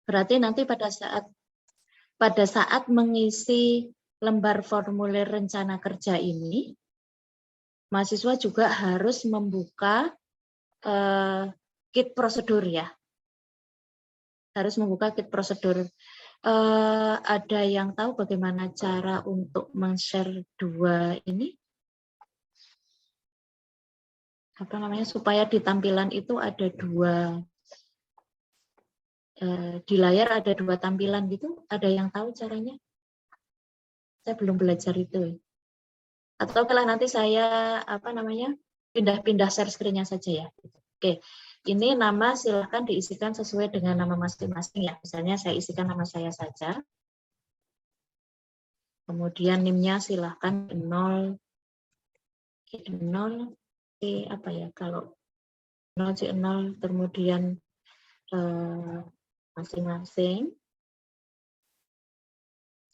Berarti nanti pada saat mengisi lembar formulir rencana kerja ini, mahasiswa juga harus membuka kit prosedur ya. Harus membuka kit prosedur. Ada yang tahu bagaimana cara untuk men-share dua ini? Apa namanya, supaya di tampilan itu ada dua, di layar ada dua tampilan gitu, ada yang tahu caranya? Saya belum belajar itu. Atau kalau nanti saya pindah-pindah share screen-nya saja ya. Oke, ini nama silakan diisikan sesuai dengan nama masing-masing ya. Misalnya saya isikan nama saya saja. Kemudian NIM-nya silakan 0 apa ya, kalau 0 C0 kemudian masing-masing.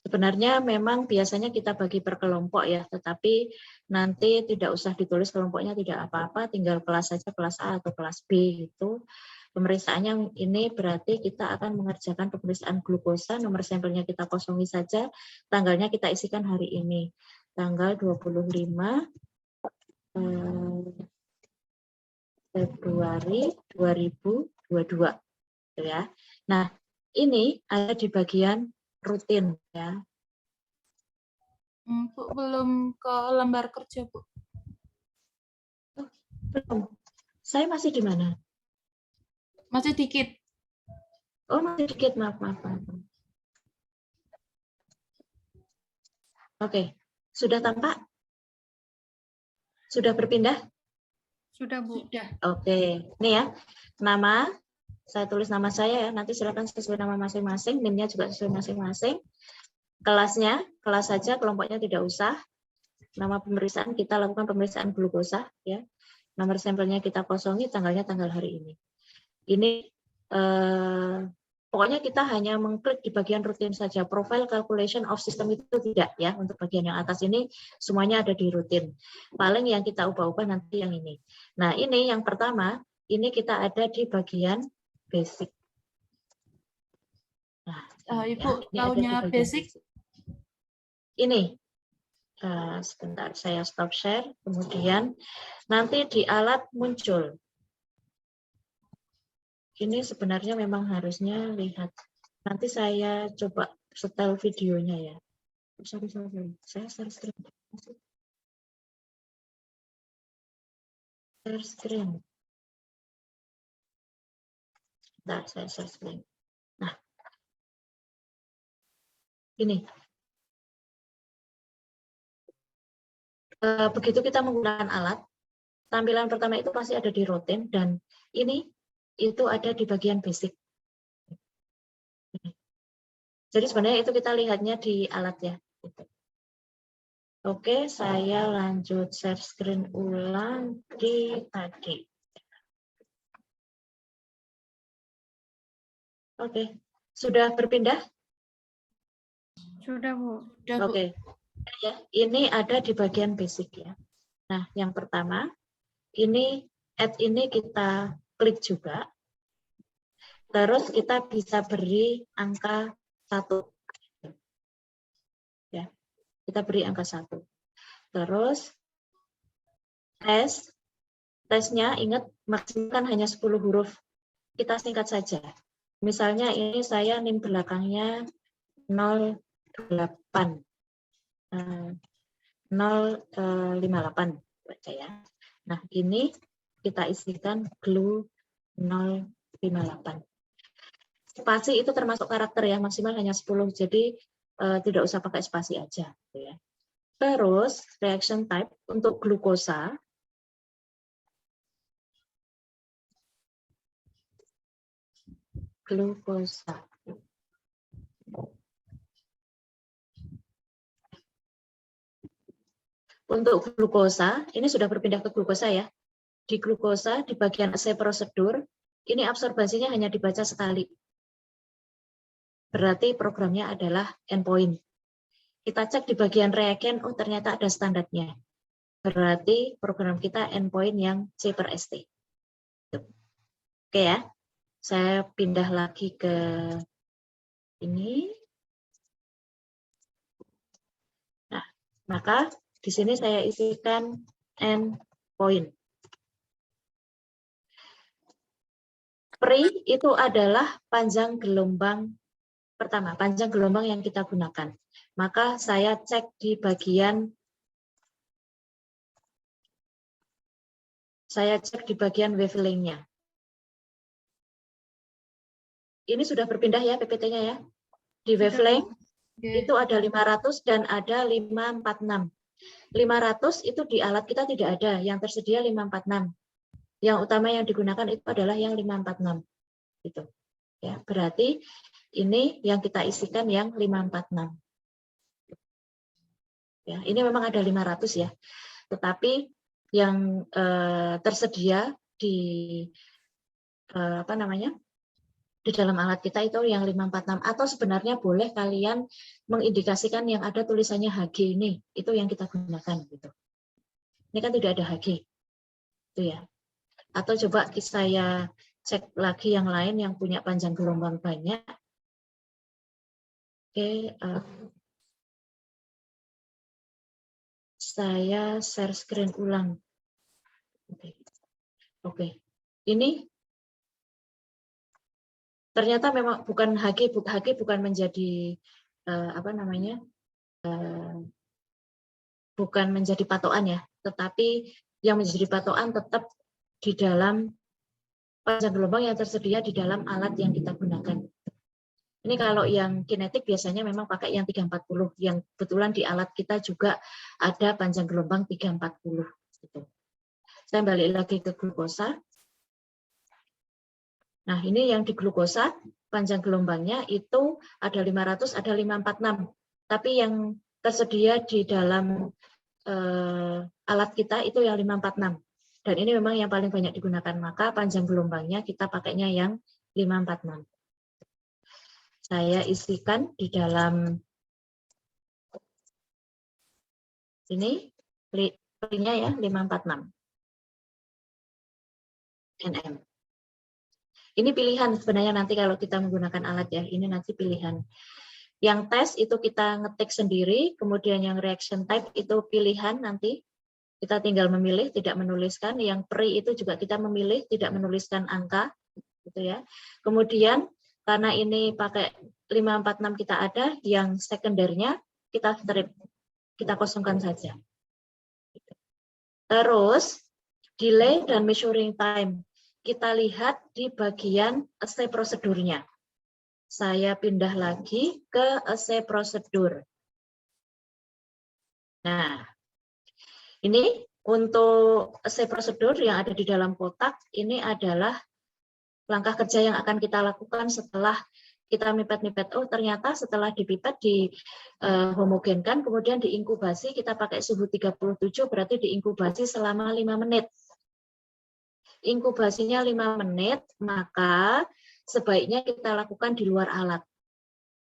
Sebenarnya memang biasanya kita bagi per kelompok ya, tetapi nanti tidak usah ditulis kelompoknya, tidak apa-apa, tinggal kelas saja, kelas A atau kelas B gitu. Pemeriksaannya ini berarti kita akan mengerjakan pemeriksaan glukosa, nomor sampelnya kita kosongi saja, tanggalnya kita isikan hari ini, tanggal 25 Februari 2022 ya. Nah, ini ada di bagian rutin ya. Bu, belum ke lembar kerja, Bu. Belum. Saya masih di mana? Masih dikit. Oh, masih dikit, maaf. Oke, sudah tampak? Sudah berpindah? Sudah, Bu. Sudah. Oke, ini ya, nama, saya tulis nama saya ya, nanti silakan sesuai nama masing-masing, NIM-nya juga sesuai masing-masing. Kelasnya, kelas saja, kelompoknya tidak usah. Nama pemeriksaan, kita lakukan pemeriksaan glukosa ya. Nomor sampelnya kita kosongi, tanggalnya tanggal hari ini. Ini pokoknya kita hanya mengklik di bagian rutin saja. Profile calculation of system itu tidak ya. Untuk bagian yang atas ini semuanya ada di rutin. Paling yang kita ubah-ubah nanti yang ini. Nah, ini yang pertama, ini kita ada di bagian basic. Nah, Ibu, ya, tahunya basic? Ini. Sebentar, saya stop share. Kemudian nanti di alat muncul. Ini sebenarnya memang harusnya lihat. Nanti saya coba setel videonya ya. Sorry. Saya share screen. Share screen. Nah, saya share screen. Nah, ini. Begitu kita menggunakan alat, tampilan pertama itu pasti ada di rutin, dan ini itu ada di bagian basic. Jadi sebenarnya itu kita lihatnya di alat ya. Oke, saya lanjut share screen ulang di tadi. Oke, sudah berpindah? Sudah, Bu. Oke, ya, ini ada di bagian basic ya. Nah, yang pertama, ini add ini kita klik juga. Terus kita bisa beri angka 1. Ya, kita beri angka 1. Terus tesnya ingat maksimal kan hanya 10 huruf. Kita singkat saja. Misalnya ini saya NIM belakangnya 08 058 baca ya. Nah, ini kita isikan glue 058. Spasi itu termasuk karakter ya, maksimal hanya 10. Jadi tidak usah pakai spasi aja gitu ya. Terus reaction type untuk glukosa. Untuk glukosa, ini sudah berpindah ke glukosa ya. Di glukosa, di bagian assay prosedur, ini absorbasinya hanya dibaca sekali. Berarti programnya adalah endpoint. Kita cek di bagian reagen, oh ternyata ada standarnya. Berarti program kita endpoint yang C per ST. Oke ya, saya pindah lagi ke Ini. Nah, maka di sini saya isikan endpoint. Pri itu adalah panjang gelombang pertama, panjang gelombang yang kita gunakan. Maka saya cek di bagian wavelength-nya. Ini sudah berpindah ya PPT-nya ya. Di wavelength itu ada 500 dan ada 546. 500 itu di alat kita tidak ada, yang tersedia 546. Yang utama yang digunakan itu adalah yang 546. Gitu. Ya, berarti ini yang kita isikan yang 546. Ya, ini memang ada 500 ya. Tetapi yang tersedia di di dalam alat kita itu yang 546, atau sebenarnya boleh kalian mengindikasikan yang ada tulisannya HG ini, itu yang kita gunakan gitu. Ini kan tidak ada HG. Itu ya. Atau coba saya cek lagi yang lain yang punya panjang gelombang banyak. Oke, saya share screen ulang. Oke. Ini ternyata memang bukan HG bukan menjadi bukan menjadi patokan ya, tetapi yang menjadi patokan tetap di dalam panjang gelombang yang tersedia di dalam alat yang kita gunakan. Ini kalau yang kinetik biasanya memang pakai yang 340, yang kebetulan di alat kita juga ada panjang gelombang 340. Gitu. Saya balik lagi ke glukosa. Nah, ini yang di glukosa, panjang gelombangnya itu ada 500, ada 546. Tapi yang tersedia di dalam alat kita itu yang 546. Dan ini memang yang paling banyak digunakan, maka panjang gelombangnya kita pakainya yang 546. Saya isikan di dalam ini, Pri-nya ya, 546 nm. Ini pilihan sebenarnya nanti kalau kita menggunakan alat ya, ini nanti pilihan. Yang tes itu kita ngetik sendiri, kemudian yang reaction type itu pilihan nanti. Kita tinggal memilih, tidak menuliskan. Yang pri itu juga kita memilih, tidak menuliskan angka. Gitu ya. Kemudian karena ini pakai 546 kita ada, yang sekundernya kita strip, kita kosongkan saja. Terus delay dan measuring time. Kita lihat di bagian assay prosedurnya. Saya pindah lagi ke assay prosedur. Nah, ini untuk assay prosedur yang ada di dalam kotak, ini adalah langkah kerja yang akan kita lakukan setelah kita mipet-mipet. Oh, ternyata setelah dipipet, dihomogenkan, kemudian diinkubasi, kita pakai suhu 37, berarti diinkubasi selama 5 menit. Inkubasinya 5 menit, maka sebaiknya kita lakukan di luar alat.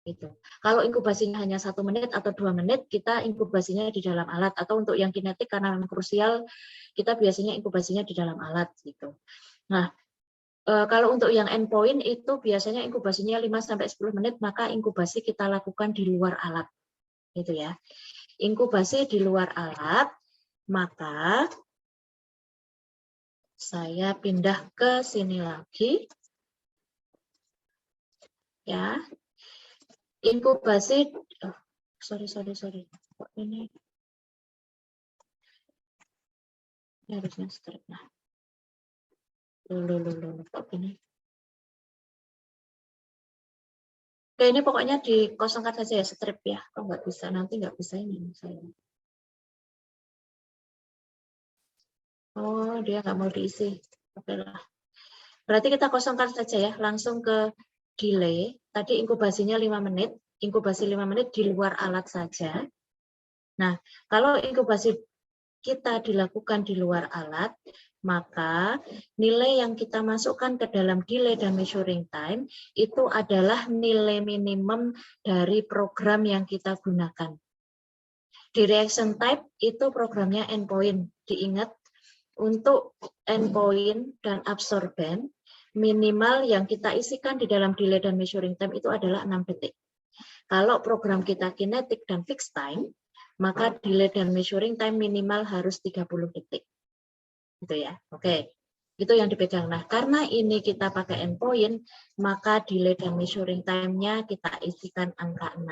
Gitu. Kalau inkubasinya hanya 1 menit atau 2 menit, kita inkubasinya di dalam alat. Atau untuk yang kinetik karena memang krusial, kita biasanya inkubasinya di dalam alat. Gitu. Nah, kalau untuk yang endpoint itu biasanya inkubasinya 5-10 menit, maka inkubasi kita lakukan di luar alat. Gitu ya. Inkubasi di luar alat, maka saya pindah ke sini lagi. Ya. Inkubasi, sorry. Kok ini harusnya strip. Nah. Kok ini. Oke, ini pokoknya dikosongkan saja ya, strip ya. Kok nggak bisa, nanti nggak bisa ini saya. Oh, dia nggak mau diisi. Oke lah. Berarti kita kosongkan saja ya, langsung ke delay. Tadi inkubasinya 5 menit, inkubasi 5 menit di luar alat saja. Nah, kalau inkubasi kita dilakukan di luar alat, maka nilai yang kita masukkan ke dalam delay dan measuring time itu adalah nilai minimum dari program yang kita gunakan. Di reaction type itu programnya endpoint. Diingat, untuk endpoint dan absorben, minimal yang kita isikan di dalam delay dan measuring time itu adalah 6 detik. Kalau program kita kinetic dan fixed time, maka delay dan measuring time minimal harus 30 detik. Gitu ya. Oke. Itu yang dipegang. Nah, karena ini kita pakai endpoint, maka delay dan measuring time-nya kita isikan angka 6.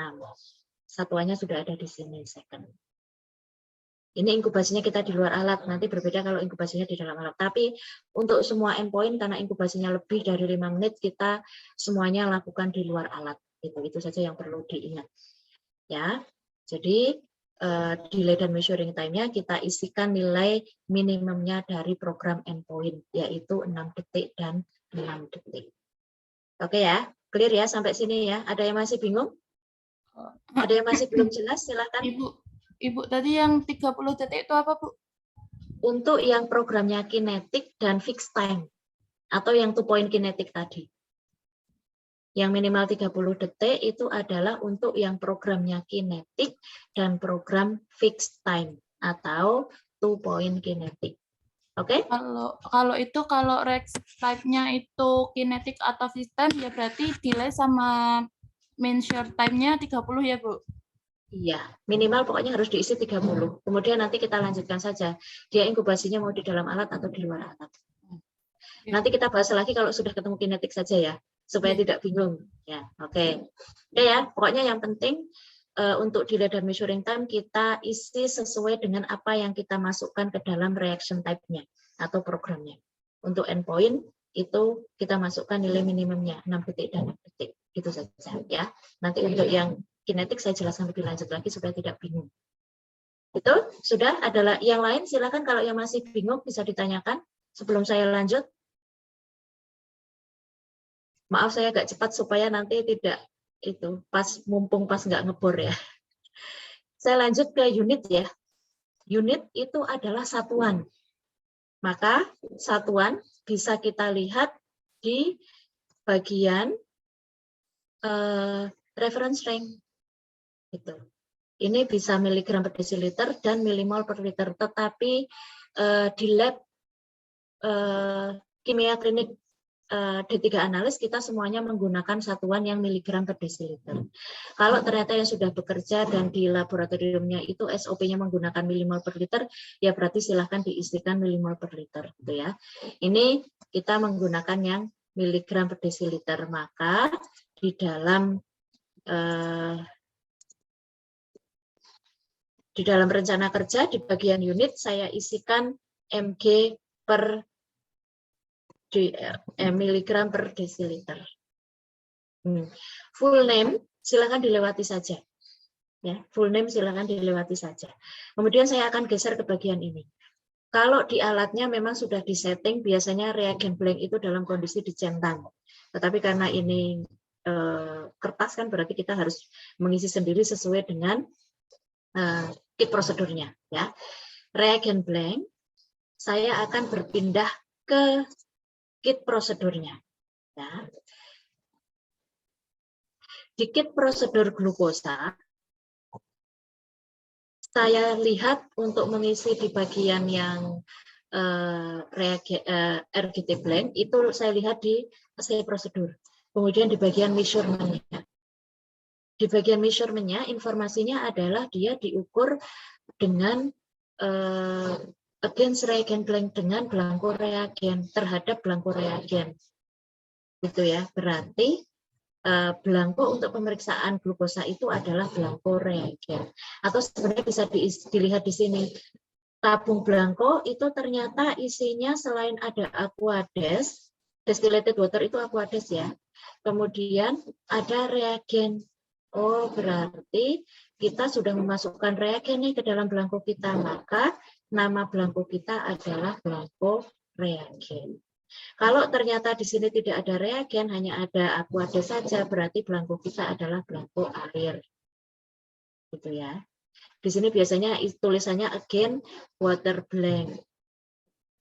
Satuannya sudah ada di sini, second. Ini inkubasinya kita di luar alat, nanti berbeda kalau inkubasinya di dalam alat. Tapi untuk semua endpoint, karena inkubasinya lebih dari 5 menit, kita semuanya lakukan di luar alat. Itu saja yang perlu diingat. Ya, jadi delay dan measuring time-nya kita isikan nilai minimumnya dari program endpoint, yaitu 6 detik dan 6 detik. Oke ya, clear ya sampai sini ya. Ada yang masih bingung? Ada yang masih belum jelas? Silakan. Ibu tadi yang 30 detik itu apa, Bu? Untuk yang programnya kinetic dan fixed time, atau yang 2 point kinetic tadi. Yang minimal 30 detik itu adalah untuk yang programnya kinetic dan program fixed time atau 2 point kinetic. Oke? Kalau rex type-nya itu kinetic atau fixed time ya berarti delay sama measure time-nya 30 ya, Bu? Iya, minimal pokoknya harus diisi 30. Kemudian nanti kita lanjutkan saja. Dia inkubasinya mau di dalam alat atau di luar alat. Nanti kita bahas lagi kalau sudah ketemu kinetik saja ya, supaya tidak bingung. Ya, oke. Oke ya, pokoknya yang penting untuk delay dan measuring time kita isi sesuai dengan apa yang kita masukkan ke dalam reaction type-nya atau programnya. Untuk endpoint itu kita masukkan nilai minimumnya 6 detik dan 6 detik. Gitu saja ya. Nanti untuk yang kinetik saya jelaskan lebih lanjut lagi supaya tidak bingung. Itu sudah adalah yang lain, silakan kalau yang masih bingung bisa ditanyakan sebelum saya lanjut. Maaf saya agak cepat supaya nanti tidak itu mumpung pas nggak ngebor ya. Saya lanjut ke unit ya. Unit itu adalah satuan. Maka satuan bisa kita lihat di bagian reference range. Gitu. Ini bisa miligram per desiliter dan milimol per liter. Tetapi di lab kimia klinik D3 analis kita semuanya menggunakan satuan yang miligram per desiliter. Kalau ternyata yang sudah bekerja dan di laboratoriumnya itu SOP-nya menggunakan milimol per liter, ya berarti silahkan diisikan milimol per liter. Gitu ya. Ini kita menggunakan yang miligram per desiliter. Maka di dalam rencana kerja di bagian unit saya isikan mg per miligram per desiliter. Full name silakan dilewati saja. Ya, full name silakan dilewati saja. Kemudian saya akan geser ke bagian ini. Kalau di alatnya memang sudah disetting, biasanya reagen blank itu dalam kondisi dicentang. Tetapi karena ini kertas kan berarti kita harus mengisi sendiri sesuai dengan kit prosedurnya. Ya, reagen blank saya akan berpindah ke kit prosedurnya. Ya. Di kit prosedur glukosa, saya lihat untuk mengisi di bagian yang RGT blank, itu saya lihat di assay prosedur. Kemudian di bagian measurement-nya. Di bagian measurement-nya, informasinya adalah dia diukur dengan against reagen blank dengan blanko reagen terhadap blanko reagen. Gitu ya, berarti blanko untuk pemeriksaan glukosa itu adalah blanko reagen. Atau sebenarnya bisa dilihat di sini. Tabung blanko itu ternyata isinya selain ada aquades, distilled water itu aquades ya. Kemudian ada reagen. Oh, berarti kita sudah memasukkan reagen nih ke dalam blanko kita, maka nama blanko kita adalah blanko reagen. Kalau ternyata di sini tidak ada reagen, hanya ada aquades saja, berarti blanko kita adalah blanko air. Gitu ya. Di sini biasanya tulisannya again water blank.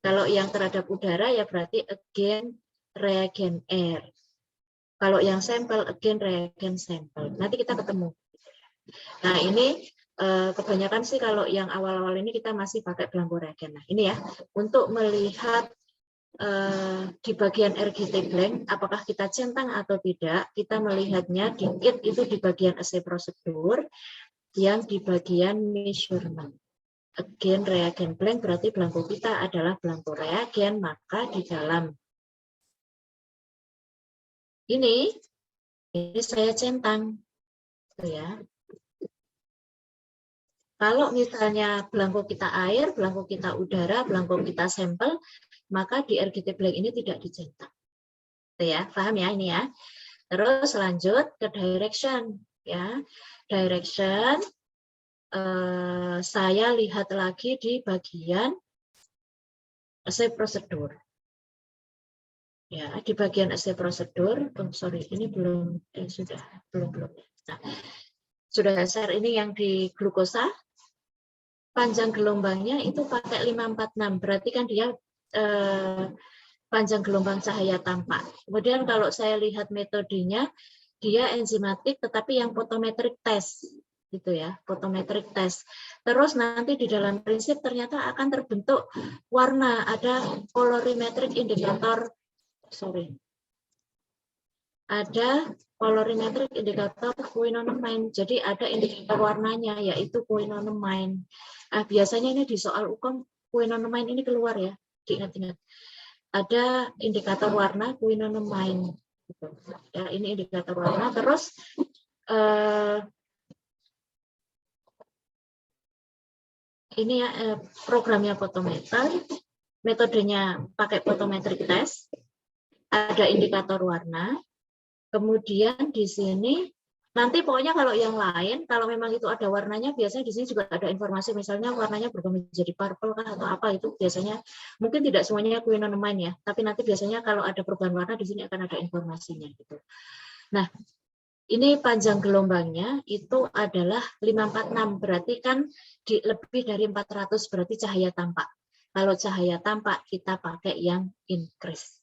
Kalau yang terhadap udara ya berarti again reagen air. Kalau yang sampel again reagen sampel. Nanti kita ketemu. Nah, ini kebanyakan sih kalau yang awal-awal ini kita masih pakai blanko reagen. Nah, ini ya untuk melihat di bagian RGT blank, apakah kita centang atau tidak, kita melihatnya di kit itu di bagian assay prosedur, yang di bagian measurement. Again, reagen blank berarti belangko kita adalah belangko reagen, maka di dalam ini saya centang, ya. Kalau misalnya belangko kita air, belangko kita udara, belangko kita sampel, maka di RGT blank ini tidak dicetak. Ya, paham ya ini ya. Terus lanjut ke direction, ya. Direction saya lihat lagi di bagian assay prosedur. Ya, di bagian assay prosedur, sorry, ini belum, belum. Nah, sudah share ini yang di glukosa, panjang gelombangnya itu pakai 546, berarti kan dia panjang gelombang cahaya tampak. Kemudian kalau saya lihat metodenya, dia enzimatik, tetapi yang photometric test, gitu ya, photometric test. Terus nanti di dalam prinsip ternyata akan terbentuk warna, ada colorimetric indikator, ada colorimetric indikator quinonamine. Jadi ada indikator warnanya yaitu quinonamine. Biasanya ini di soal UKOM quinonamine ini keluar ya, diingat-ingat. Ada indikator warna quinonamine. Ya, ini indikator warna. Terus ini ya programnya photometer, metodenya pakai photometric test, ada indikator warna. Kemudian di sini nanti pokoknya kalau yang lain, kalau memang itu ada warnanya, biasanya di sini juga ada informasi, misalnya warnanya berubah menjadi purple kah atau apa, itu biasanya mungkin tidak semuanya quinonamine ya, tapi nanti biasanya kalau ada perubahan warna di sini akan ada informasinya gitu. Nah, ini panjang gelombangnya itu adalah 546, berarti kan lebih dari 400, berarti cahaya tampak. Kalau cahaya tampak kita pakai yang increase.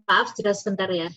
Maaf, sudah sebentar ya.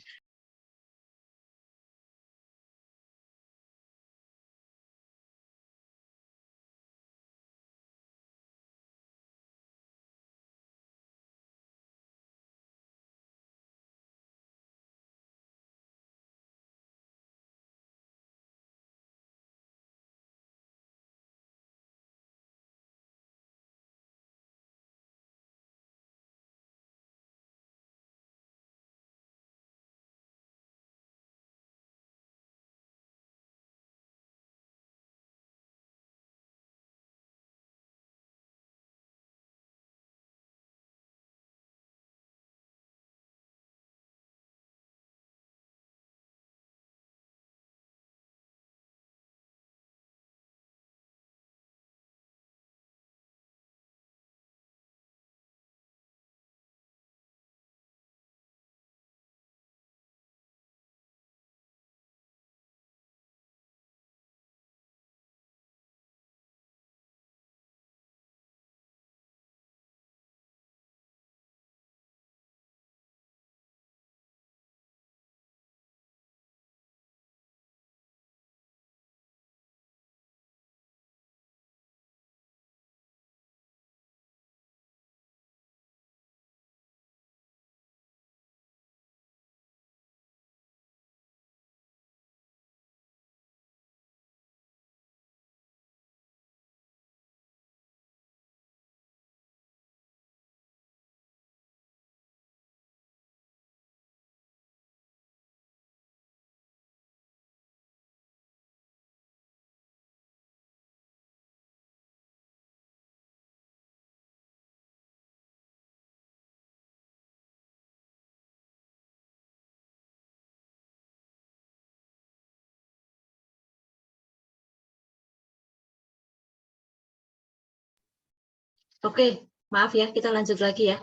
Oke, maaf ya, kita lanjut lagi ya.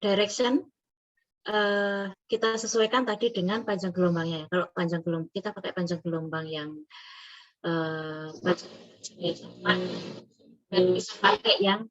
Direction kita sesuaikan tadi dengan panjang gelombangnya. Kalau panjang gelombang, kita pakai panjang gelombang yang dan bisa pakai yang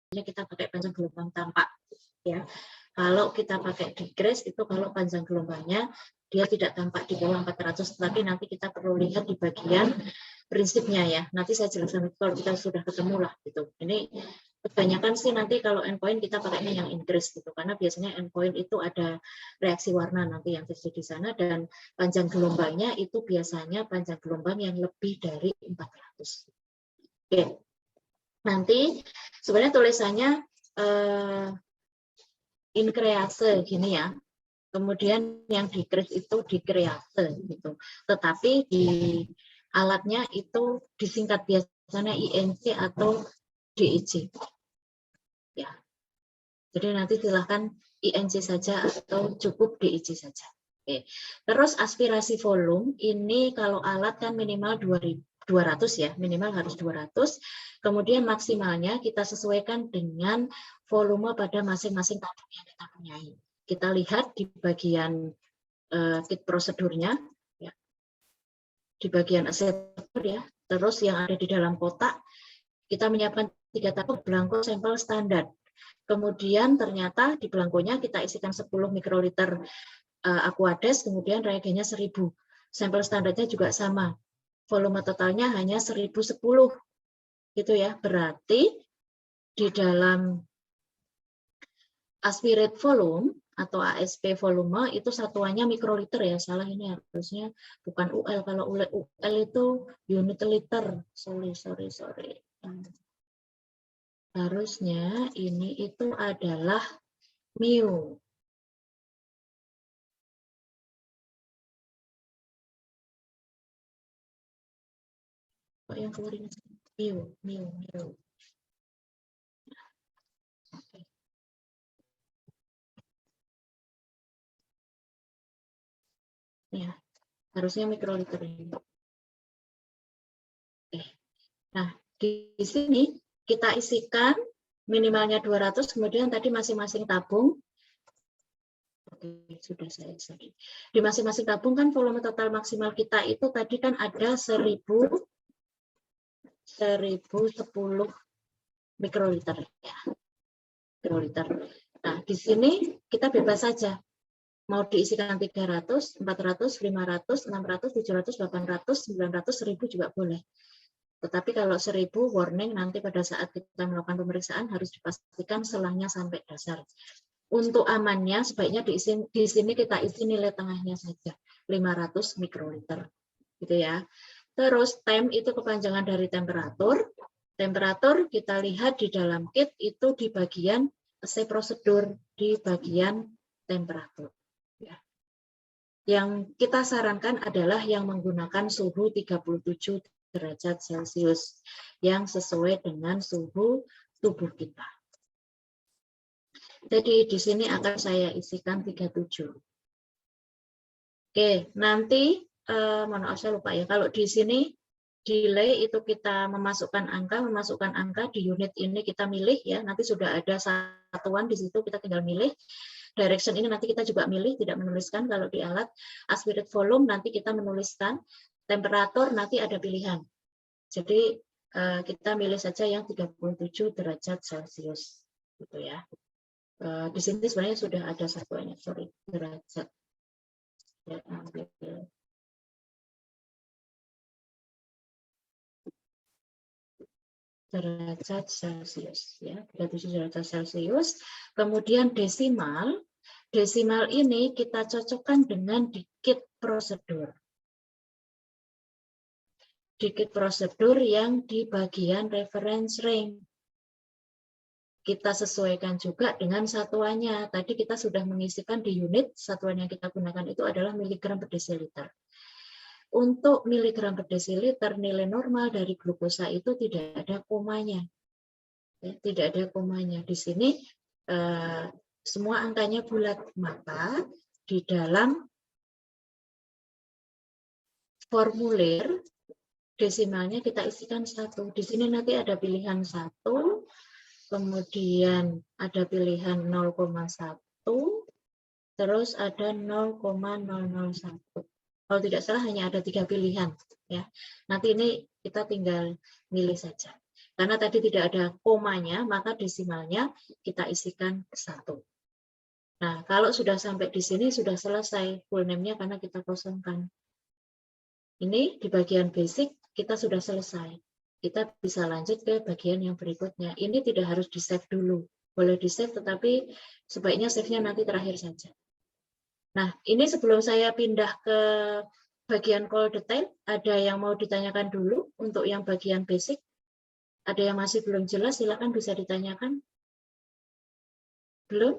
kita pakai panjang gelombang tampak ya. Kalau kita pakai decrease itu kalau panjang gelombangnya dia tidak tampak di bawah 400, tapi nanti kita perlu lihat di bagian prinsipnya ya. Nanti saya jelaskan kalau kita sudah ketemu lah gitu. Ini kebanyakan sih nanti kalau endpoint kita pakainya yang increase gitu, karena biasanya endpoint itu ada reaksi warna nanti yang terjadi di sana, dan panjang gelombangnya itu biasanya panjang gelombang yang lebih dari 400. Oke. Nanti sebenarnya tulisannya increase gini ya. Kemudian yang decrease itu decrease gitu. Tetapi di alatnya itu disingkat biasanya INC atau DIC. Ya. Jadi nanti silahkan INC saja atau cukup DIC saja. Oke. Terus aspirasi volume ini kalau alat kan minimal 200 ya, minimal harus 200. Kemudian maksimalnya kita sesuaikan dengan volume pada masing-masing tabung yang kita punyai. Kita lihat di bagian kit prosedurnya, ya. Di bagian aseptor ya, Terus yang ada di dalam kotak, kita menyiapkan 3 tabung belangko sampel standar. Kemudian ternyata di belangkonya kita isikan 10 mikroliter Aquades, kemudian reagennya 1000. Sampel standarnya juga sama. Volume totalnya hanya 1010. Gitu ya. Berarti di dalam aspirate volume atau ASP volume itu satuannya mikroliter ya. Salah, ini harusnya bukan UL. Kalau UL itu unit liter. Sorry. Harusnya ini itu adalah mu. Kok yang keluar ini mu. Oke. Ya, harusnya mikroliter ini. Oke. Nah, di sini kita isikan minimalnya 200, kemudian tadi masing-masing tabung. Oke, sudah saya sorry. Di masing-masing tabung kan volume total maksimal kita itu tadi kan ada 1010 mikroliter ya. Mikroliter. Nah, di sini kita bebas saja. Mau diisikan 300, 400, 500, 600, 700, 800, 900, 1000 juga boleh. Tetapi kalau 1000 warning nanti pada saat kita melakukan pemeriksaan harus dipastikan selangnya sampai dasar. Untuk amannya sebaiknya di sini kita isi nilai tengahnya saja 500 mikroliter. Gitu ya. Terus temp itu kepanjangan dari temperatur. Temperatur kita lihat di dalam kit itu di bagian assay prosedur di bagian temperatur. Ya. Yang kita sarankan adalah yang menggunakan suhu 37 derajat Celcius yang sesuai dengan suhu tubuh kita. Jadi di sini akan saya isikan 37. Oke, nanti mohon maaf saya lupa ya. Kalau di sini delay itu kita memasukkan angka di unit ini kita milih ya. Nanti sudah ada satuan di situ kita tinggal milih. Direction ini nanti kita juga milih, tidak menuliskan. Kalau di alat aspirate volume nanti kita menuliskan, temperatur nanti ada pilihan. Jadi kita milih saja yang 37 derajat Celcius gitu ya. Di sini sebenarnya sudah ada satuannya, sorry, derajat. Ya, ambil derajat Celcius ya, 37 derajat Celcius. Kemudian desimal. Desimal ini kita cocokkan dengan dikit prosedur. Dikit prosedur yang di bagian reference range. Kita sesuaikan juga dengan satuannya. Tadi kita sudah mengisikan di unit, satuan yang kita gunakan itu adalah miligram per desiliter. Untuk miligram per desiliter, nilai normal dari glukosa itu tidak ada komanya. Ya, tidak ada komanya. Di sini semua angkanya bulat, maka di dalam formulir desimalnya kita isikan 1. Di sini nanti ada pilihan 1, kemudian ada pilihan 0,1, terus ada 0,001. Kalau tidak salah hanya ada 3 pilihan. Ya. Nanti ini kita tinggal milih saja. Karena tadi tidak ada komanya, maka desimalnya kita isikan 1. Nah, kalau sudah sampai di sini sudah selesai full name-nya karena kita kosongkan. Ini di bagian basic kita sudah selesai. Kita bisa lanjut ke bagian yang berikutnya. Ini tidak harus di-save dulu. Boleh di-save, tetapi sebaiknya save-nya nanti terakhir saja. Nah, ini sebelum saya pindah ke bagian call detail, ada yang mau ditanyakan dulu untuk yang bagian basic? Ada yang masih belum jelas, silakan bisa ditanyakan. Belum?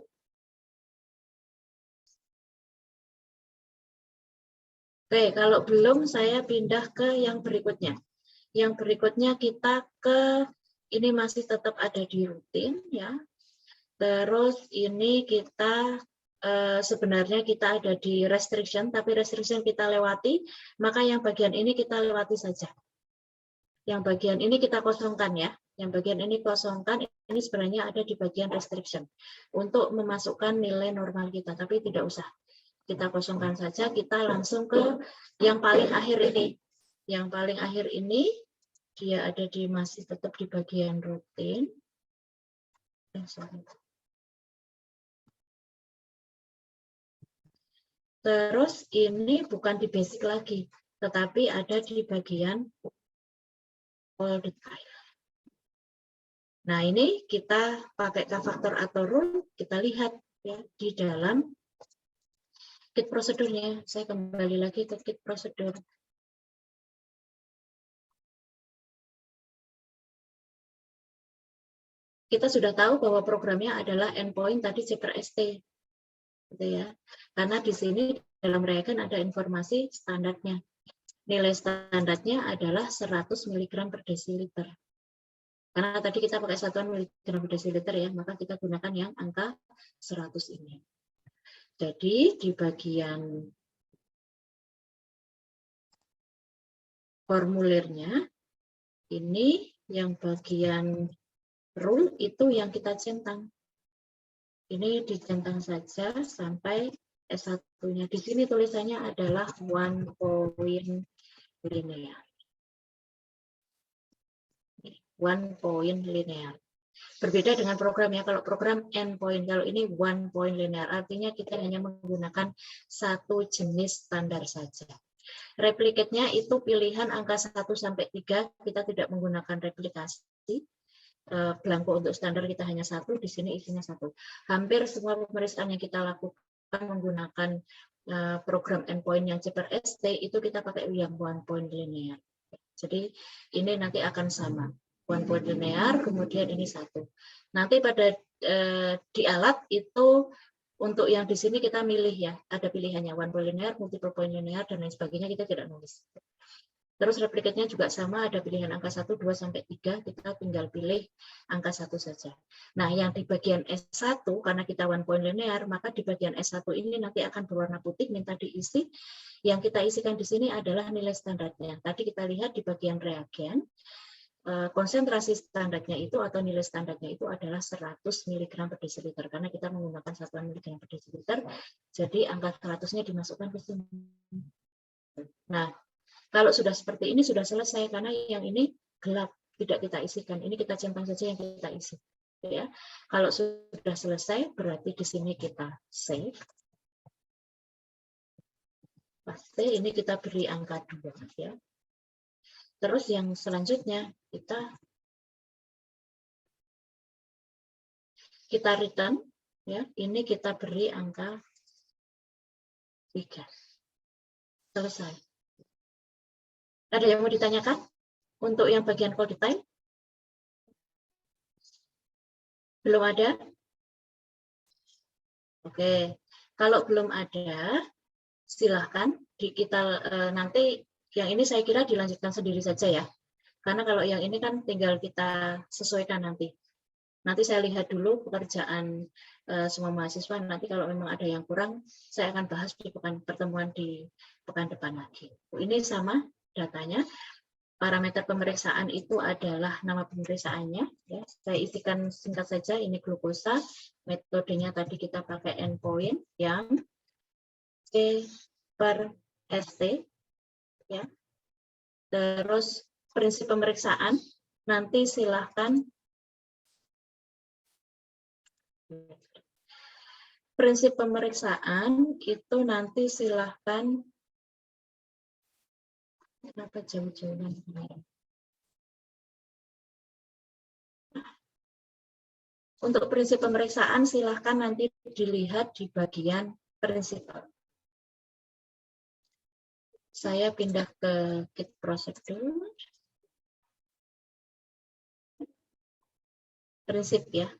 Oke, kalau belum saya pindah ke yang berikutnya. Yang berikutnya kita ke, ini masih tetap ada di rutin ya. Terus ini kita sebenarnya kita ada di restriction, tapi restriction kita lewati, maka yang bagian ini kita lewati saja. Yang bagian ini kita kosongkan ya. Yang bagian ini kosongkan, ini sebenarnya ada di bagian restriction. Untuk memasukkan nilai normal kita, tapi tidak usah. Kita kosongkan saja, kita langsung ke yang paling akhir ini. Yang paling akhir ini dia ada masih tetap di bagian rutin. Terus ini bukan di basic lagi, tetapi ada di bagian all detail. Nah, ini kita pakai K-faktor atau rule, kita lihat ya di dalam kit prosedurnya. Saya kembali lagi ke kit prosedur. Kita sudah tahu bahwa programnya adalah endpoint tadi C per ST. Gitu ya. Karena di sini dalam reagen ada informasi standarnya. Nilai standarnya adalah 100 mg per desiliter. Karena tadi kita pakai satuan miligram per desiliter ya, maka kita gunakan yang angka 100 ini. Jadi di bagian formulirnya, ini yang bagian rule itu yang kita centang. Ini dicentang saja sampai S1-nya. Di sini tulisannya adalah 1 point linear. 1 point linear. Berbeda dengan programnya, kalau program endpoint, kalau ini 1 point linear, artinya kita hanya menggunakan satu jenis standar saja. Replicate-nya itu pilihan angka 1 sampai 3, kita tidak menggunakan replikasi. Belangko untuk standar kita hanya 1, di sini isinya 1. Hampir semua pemeriksaan yang kita lakukan menggunakan program endpoint yang C per ST, itu kita pakai yang 1 point linear. Jadi ini nanti akan sama. 1 point linear, kemudian ini 1. Nanti pada di alat itu untuk yang di sini kita milih ya, ada pilihannya 1 point linear, multiple point linear, dan lain sebagainya, kita tidak nulis. Terus replikatnya juga sama, ada pilihan angka 1, 2, sampai 3, kita tinggal pilih angka 1 saja. Nah, yang di bagian S1, karena kita 1 point linear, maka di bagian S1 ini nanti akan berwarna putih, minta diisi. Yang kita isikan di sini adalah nilai standarnya. Tadi kita lihat di bagian reagen, konsentrasi standarnya itu atau nilai standarnya itu adalah 100 mg per desiliter, karena kita menggunakan satuan miligram per desiliter, jadi angka 100-nya dimasukkan ke sini. Nah, kalau sudah seperti ini sudah selesai, karena yang ini gelap, tidak kita isikan. Ini kita centang saja yang kita isi. Ya. Kalau sudah selesai, berarti di sini kita save. Pasti ini kita beri angka 2. Ya. Terus yang selanjutnya, kita return. Ya. Ini kita beri angka 3. Selesai. Ada yang mau ditanyakan untuk yang bagian call detail? Belum ada? Oke, kalau belum ada, silahkan kita nanti yang ini saya kira dilanjutkan sendiri saja ya. Karena kalau yang ini kan tinggal kita sesuaikan nanti. Nanti saya lihat dulu pekerjaan semua mahasiswa, nanti kalau memang ada yang kurang, saya akan bahas di pertemuan di pekan depan lagi. Ini sama datanya. Parameter pemeriksaan itu adalah nama pemeriksaannya. Ya. Saya isikan singkat saja, ini glukosa. Metodenya tadi kita pakai endpoint yang C per ST. Ya. Terus prinsip pemeriksaan, nanti silahkan prinsip pemeriksaan itu nanti silahkan. Kenapa jauh-jauhan kemarin? Untuk prinsip pemeriksaan silahkan nanti dilihat di bagian prinsipal. Saya pindah ke kit prosedur. Prinsip ya.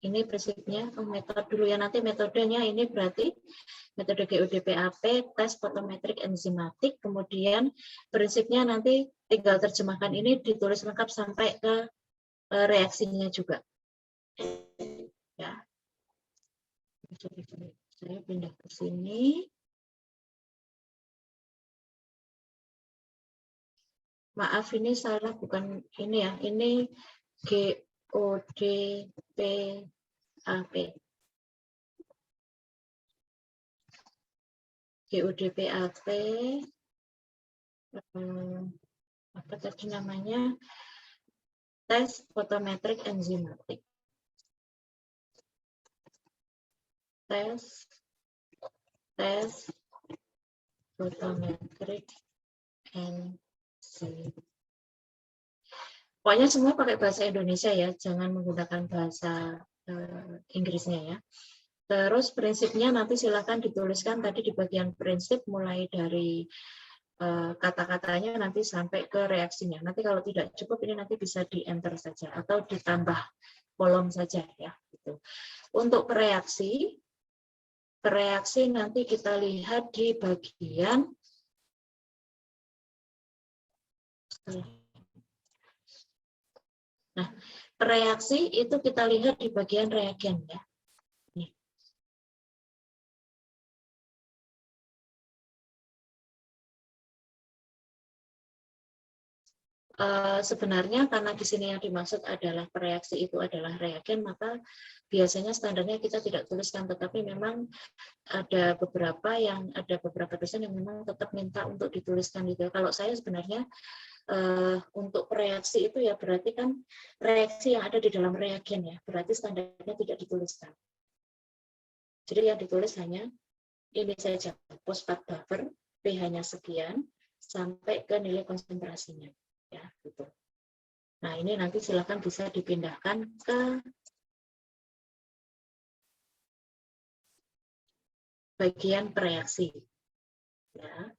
Ini prinsipnya, metode dulu ya, nanti metodenya ini berarti metode GUDPAP, tes fotometrik enzimatik, kemudian prinsipnya nanti tinggal terjemahkan ini ditulis lengkap sampai ke reaksinya juga. Ya. Saya pindah ke sini. Maaf ini salah, bukan ini ya, ini GUDPAP. GUDPAP apa tadi namanya, tes photometric enzymatic. Tes photometric enzymatic. Pokoknya semua pakai bahasa Indonesia ya, jangan menggunakan bahasa Inggrisnya ya. Terus prinsipnya nanti silakan dituliskan tadi di bagian prinsip mulai dari kata-katanya nanti sampai ke reaksinya. Nanti kalau tidak cukup ini nanti bisa di enter saja atau ditambah kolom saja ya. Gitu. Untuk reaksi nanti kita lihat di bagian nah, reaksi itu kita lihat di bagian reagen ya. Nih. Sebenarnya karena di sini yang dimaksud adalah reaksi itu adalah reagen, maka biasanya standarnya kita tidak tuliskan, tetapi memang ada beberapa dosen yang memang tetap minta untuk dituliskan gitu. Kalau saya sebenarnya untuk reaksi itu ya berarti kan reaksi yang ada di dalam reagen ya, berarti standarnya tidak dituliskan. Jadi yang ditulis hanya ini saja, fosfat buffer, pH-nya sekian, sampai ke nilai konsentrasinya. Ya, gitu. Nah, ini nanti silakan bisa dipindahkan ke bagian reaksi. Ya.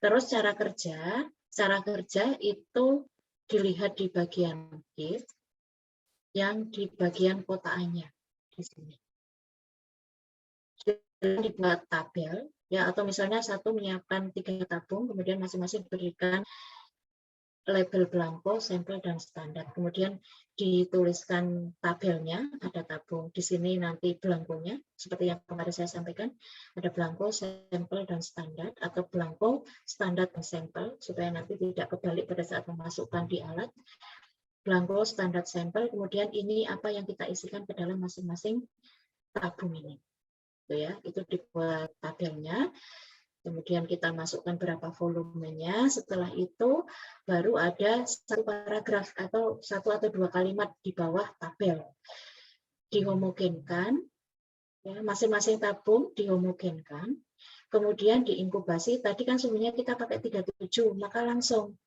Terus cara kerja itu dilihat di bagian if, yang di bagian kotaannya di sini. Dibuat tabel ya, atau misalnya satu menyiapkan 3 tabung, kemudian masing-masing diberikan label belangko, sampel, dan standar. Kemudian dituliskan tabelnya, ada tabung di sini nanti belangkonya, seperti yang kemarin saya sampaikan, ada belangko, sampel, dan standar, atau belangko, standar, dan sampel, supaya nanti tidak kebalik pada saat memasukkan di alat. Belangko, standar, sampel, kemudian ini apa yang kita isikan ke dalam masing-masing tabung ini. Itu dibuat tabelnya. Kemudian kita masukkan berapa volumenya. Setelah itu baru ada satu paragraf atau 1 atau 2 kalimat di bawah tabel. Dihomogenkan, ya, masing-masing tabung dihomogenkan. Kemudian diinkubasi. Tadi kan suhunya kita pakai 37, maka langsung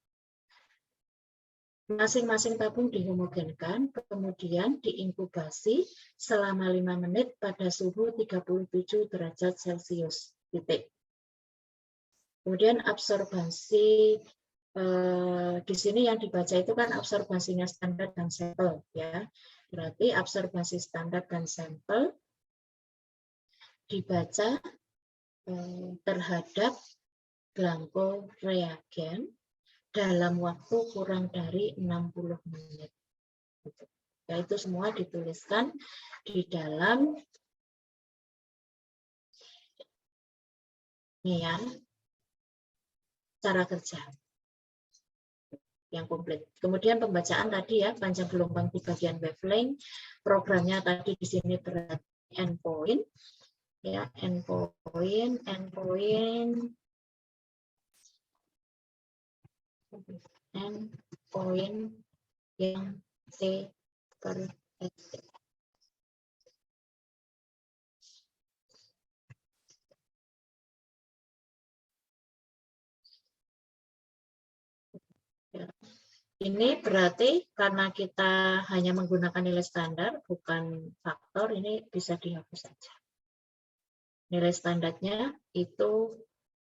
masing-masing tabung dihomogenkan, kemudian diinkubasi selama 5 menit pada suhu 37 derajat Celcius. Titik. Kemudian absorbansi di sini yang dibaca itu kan absorbansinya standar dan sampel ya. Berarti absorbansi standar dan sampel dibaca terhadap belangko reagen dalam waktu kurang dari 60 menit. Ya, itu semua dituliskan di dalam nih ya, cara kerja yang komplit. Kemudian pembacaan tadi ya, panjang gelombang di bagian wavelength, programnya tadi di sini berarti endpoint, ya endpoint yang T per ST. Ini berarti karena kita hanya menggunakan nilai standar, bukan faktor, ini bisa dihapus saja. Nilai standarnya itu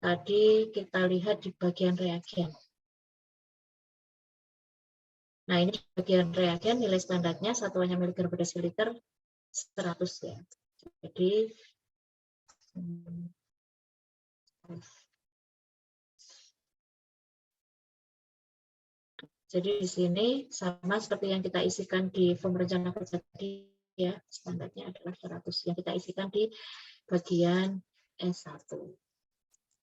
tadi kita lihat di bagian reagen. Nah, ini di bagian reagen nilai standarnya satuannya miligram per desiliter 100 ya. Jadi di sini sama seperti yang kita isikan di form rencana kerja tadi ya, standarnya adalah 100 yang kita isikan di bagian S1.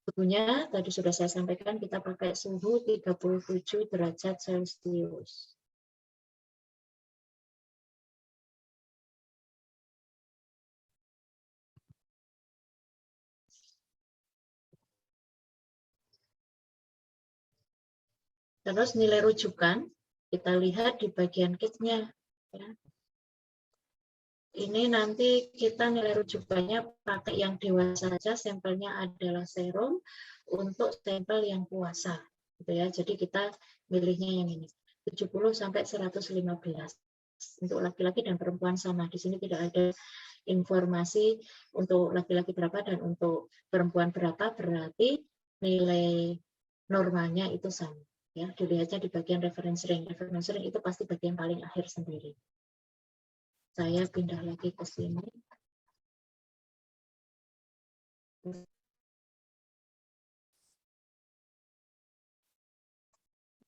Suhunya tadi sudah saya sampaikan kita pakai suhu 37 derajat Celcius. Terus nilai rujukan, kita lihat di bagian kitnya. Ya. Ini nanti kita nilai rujukannya pakai yang dewasa saja, sampelnya adalah serum untuk sampel yang puasa. Gitu ya. Jadi kita milihnya yang ini, 70 sampai 115. Untuk laki-laki dan perempuan sama. Di sini tidak ada informasi untuk laki-laki berapa dan untuk perempuan berapa, berarti nilai normalnya itu sama. Ya, dilihatnya di bagian reference ring. Reference ring itu pasti bagian paling akhir sendiri. Saya pindah lagi ke sini.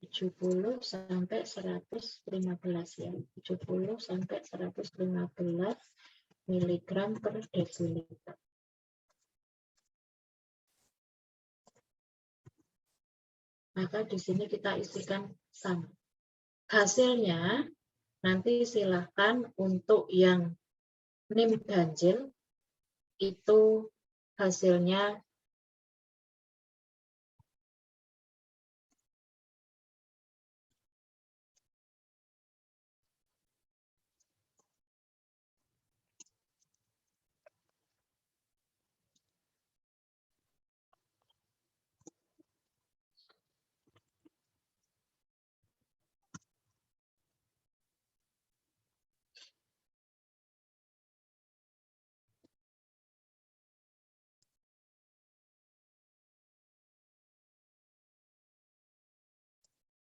(70 sampai 115 ya. 70 sampai 115 miligram per desiliter. Maka di sini kita isikan sama. Hasilnya nanti silahkan untuk yang NIM ganjil itu hasilnya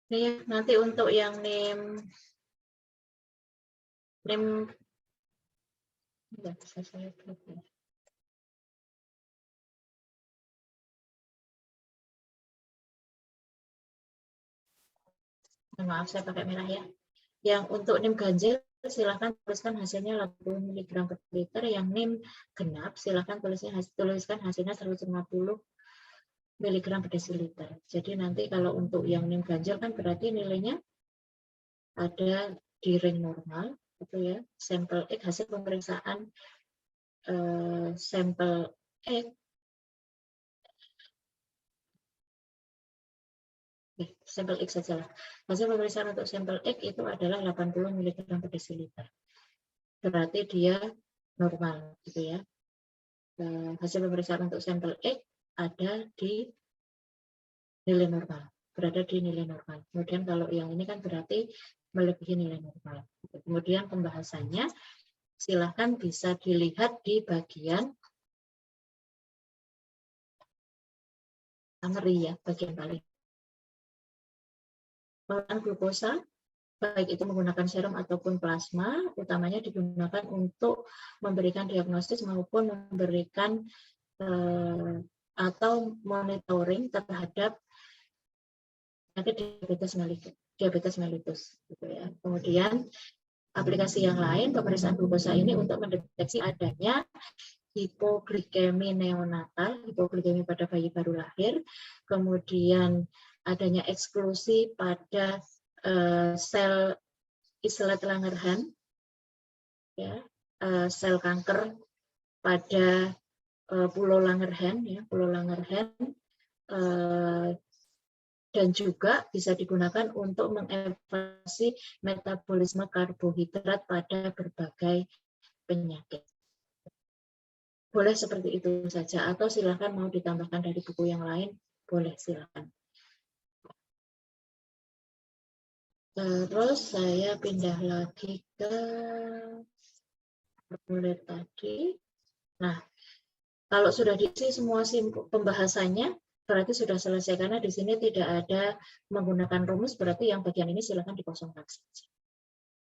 nih, nanti untuk yang NIM enggak bisa saya buat ya. Maaf, saya pakai merah ya. Yang untuk NIM ganjil silakan tuliskan hasilnya 80 mg per liter. Yang NIM genap silakan tuliskan hasilnya 150 mg per desiliter. Jadi nanti kalau untuk yang NIM ganjil kan berarti nilainya ada di ring normal, gitu ya. Sampel X hasil pemeriksaan sampel X. Sampel X saja lah. Hasil pemeriksaan untuk sampel X itu adalah 80 mg per desiliter. Berarti dia normal, gitu ya. Hasil pemeriksaan untuk sampel X ada di nilai normal, berada di nilai normal. Kemudian kalau yang ini kan berarti melebihi nilai normal. Kemudian pembahasannya silahkan bisa dilihat di bagian summary ya, bagian paling. Pengelolaan glukosa, baik itu menggunakan serum ataupun plasma, utamanya digunakan untuk memberikan diagnosis maupun memberikan atau monitoring terhadap diabetes mellitus, gitu ya. Kemudian aplikasi yang lain pemeriksaan glukosa ini untuk mendeteksi adanya hipoglikemi neonatal, hipoglikemi pada bayi baru lahir, kemudian adanya eksklusi pada sel islet Langerhans, ya, sel kanker pada pulau Langerhans, ya, pulau Langerhans, dan juga bisa digunakan untuk mengevaluasi metabolisme karbohidrat pada berbagai penyakit. Boleh seperti itu saja, atau silakan mau ditambahkan dari buku yang lain, boleh silakan. Terus saya pindah lagi ke formulir tadi. Nah, kalau sudah diisi semua pembahasannya, berarti sudah selesai, karena di sini tidak ada menggunakan rumus, berarti yang bagian ini silakan dikosongkan saja.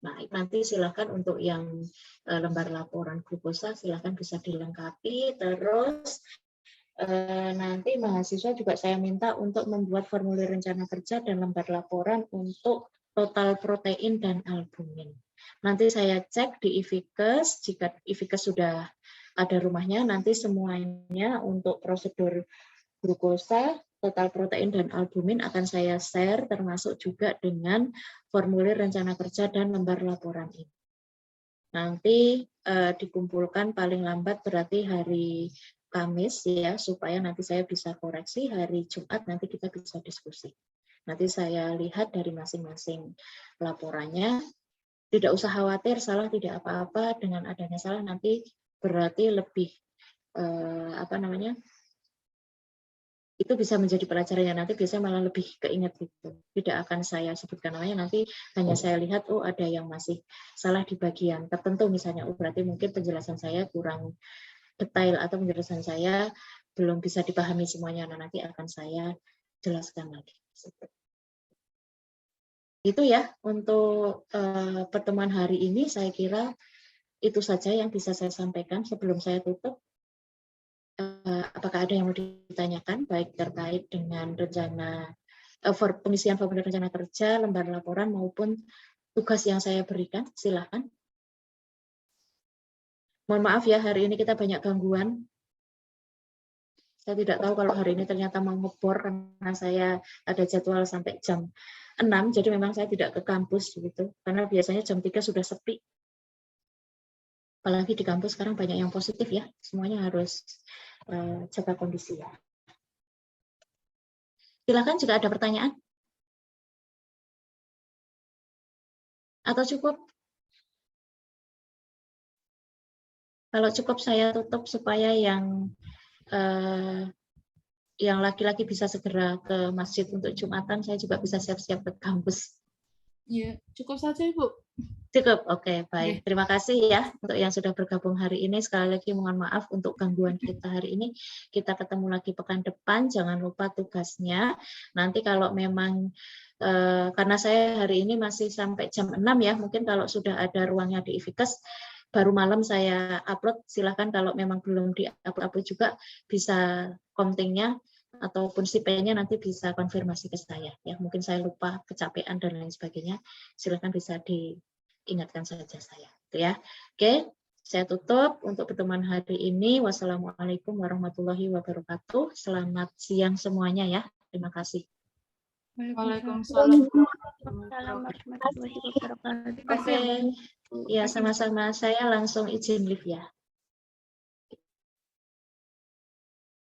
Nah, nanti silakan untuk yang lembar laporan glukosa silakan bisa dilengkapi. Terus nanti mahasiswa juga saya minta untuk membuat formulir rencana kerja dan lembar laporan untuk total protein dan albumin. Nanti saya cek di IFIKES, jika IFIKES sudah ada rumahnya, nanti semuanya untuk prosedur glukosa, total protein dan albumin akan saya share, termasuk juga dengan formulir rencana kerja dan lembar laporan ini. Nanti dikumpulkan paling lambat berarti hari Kamis ya, supaya nanti saya bisa koreksi, hari Jumat nanti kita bisa diskusi. Nanti saya lihat dari masing-masing laporannya. Tidak usah khawatir salah tidak apa-apa, dengan adanya salah nanti berarti lebih itu bisa menjadi pelajaran yang nanti biasanya malah lebih keinget gitu. Tidak akan saya sebutkan namanya, nanti hanya saya lihat oh ada yang masih salah di bagian tertentu misalnya, oh berarti mungkin penjelasan saya kurang detail atau penjelasan saya belum bisa dipahami semuanya. Nah, nanti akan saya jelaskan lagi. Itu ya untuk pertemuan hari ini, saya kira itu saja yang bisa saya sampaikan sebelum saya tutup. Apakah ada yang mau ditanyakan, baik terkait dengan rencana pengisian formulir rencana kerja, lembar laporan, maupun tugas yang saya berikan? Silakan. Mohon maaf ya, hari ini kita banyak gangguan. Saya tidak tahu kalau hari ini ternyata mau ngebor karena saya ada jadwal sampai jam 6, jadi memang saya tidak ke kampus gitu, karena biasanya jam 3 sudah sepi. Apalagi di kampus sekarang banyak yang positif ya, semuanya harus jaga kondisi ya. Silakan jika ada pertanyaan. Atau cukup? Kalau cukup saya tutup supaya yang laki-laki bisa segera ke masjid untuk Jumatan, saya juga bisa siap-siap ke kampus. Iya, cukup saja Ibu. Cukup, oke, baik. Terima kasih ya untuk yang sudah bergabung hari ini. Sekali lagi mohon maaf untuk gangguan kita hari ini. Kita ketemu lagi pekan depan. Jangan lupa tugasnya. Nanti kalau memang karena saya hari ini masih sampai jam 6 ya, mungkin kalau sudah ada ruangnya di Ifikes, baru malam saya upload. Silahkan kalau memang belum di-upload juga bisa kontingnya ataupun stipendnya nanti bisa konfirmasi ke saya ya. Mungkin saya lupa, kecapean dan lain sebagainya. Silahkan bisa diingatkan saja saya, gitu ya. Oke, saya tutup untuk pertemuan hari ini. Wassalamualaikum warahmatullahi wabarakatuh. Selamat siang semuanya ya. Terima kasih. Waalaikumsalam. Oke, ya sama-sama. Saya langsung izin live ya.